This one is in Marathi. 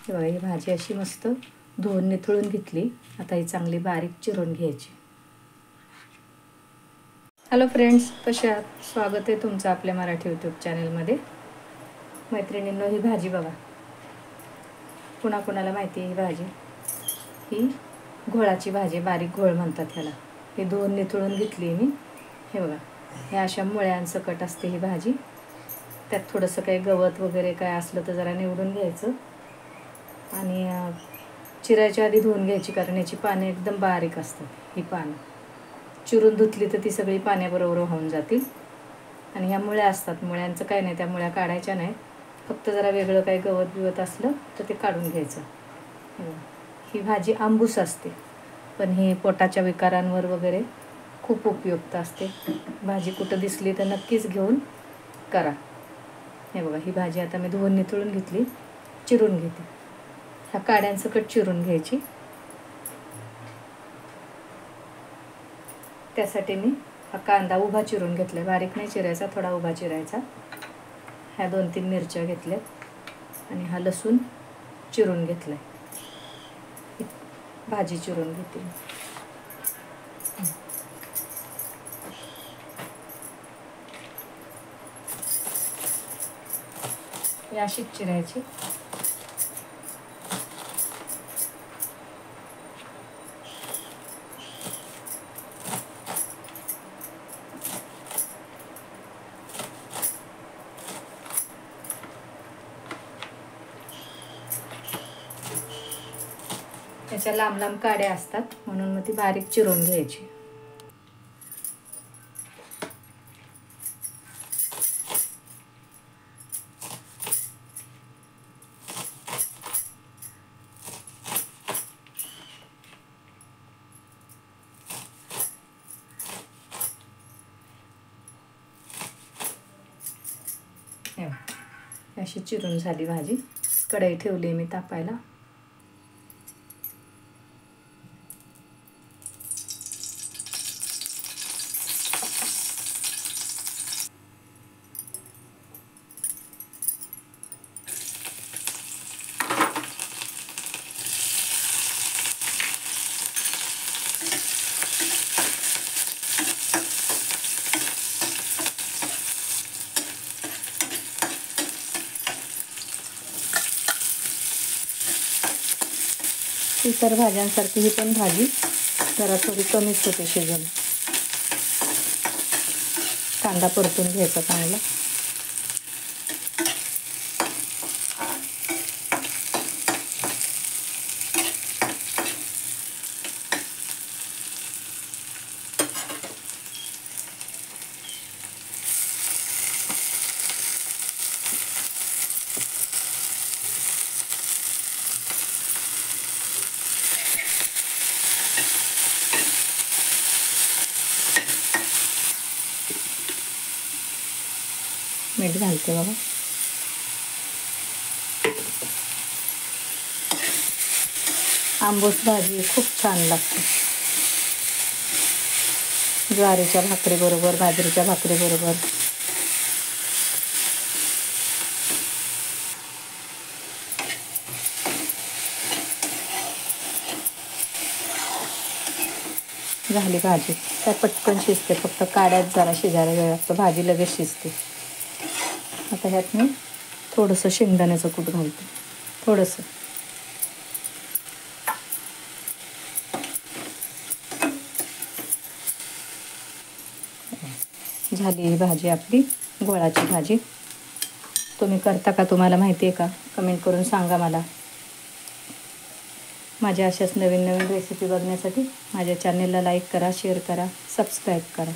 हे बघा, ही भाजी अशी मस्त धुवून निथळून घेतली. आता ही चांगली बारीक चिरून घ्यायची. हॅलो फ्रेंड्स, कसे आहात? स्वागत आहे तुमचं आपल्या मराठी यूट्यूब चॅनलमध्ये. मैत्रिणींनो, ही भाजी बघा, कुणाकुणाला माहिती आहे ही भाजी? ही घोळाची भाजी, बारीक घोळ म्हणतात ह्याला. ही धुवून निथळून घेतली मी. हे बघा, हे अशा मुळ्यांसकट असते ही भाजी. त्यात थोडंसं काही गवत वगैरे काय असलं तर जरा निवडून घ्यायचं आणि चिरायच्या आधी धुवून घ्यायची, कारण याची पाने एकदम बारीक असतात. ही पानं चिरून धुतली तर ती सगळी पाण्याबरोबर वाहून जातील. आणि ह्या मुळ्या असतात, मुळ्यांचं काय नाही, त्या मुळ्या काढायच्या नाहीत. फक्त जरा वेगळं काही गवत बिवत असलं तर ते काढून घ्यायचं. ही भाजी आंबूस असते, पण ही पोटाच्या विकारांवर वगैरे खूप उपयुक्त असते. भाजी कुठं दिसली तर नक्कीच घेऊन करा. हे बघा, ही भाजी आता मी धुवून निथळून घेतली, चिरून घेते. ह्या काड्यांसकट चिरून घ्यायची. त्यासाठी मी हा कांदा उभा चिरून घेतला, बारीक नाही चिरायचा, थोडा उभा चिरायचा. ह्या 2-3 मिरच्या घेतल्यात आणि हा लसूण चिरून घेतलाय. भाजी चिरून घेते. अशीच चिरायची. त्याच्या लांब लांब काड्या असतात, म्हणून मग ती बारीक चिरून घ्यायची. अशी चिरून झाली भाजी. कढई ठेवली मी तापायला. इतर भाज्यांसारखी ही पण भाजी जरा थोडी कमीच होते शिजून. कांदा परतून घ्यायचा चांगला. मीठ घालते बघा. आंबूस भाजी खूप छान लागते. ज्वारीच्या भाकरीबरोबर, बाजरीच्या भाकरीबरोबर. झाली भाजी. काय पटकन शिजते, फक्त काड्यात जरा शिजायला वेळ लागतो, भाजी लगेच शिजते. आता ह्यात मी थोडंसं शेंगदाण्याचं कूट घालते, थोडंसं. झाली ही भाजी आपली, गोळाची भाजी. तुम्ही करता का? तुम्हाला माहिती आहे का? कमेंट करून सांगा मला. माझ्या अशाच नवीन नवीन रेसिपी बघण्यासाठी माझ्या चॅनेलला लाईक करा, शेअर करा, सबस्क्राईब करा.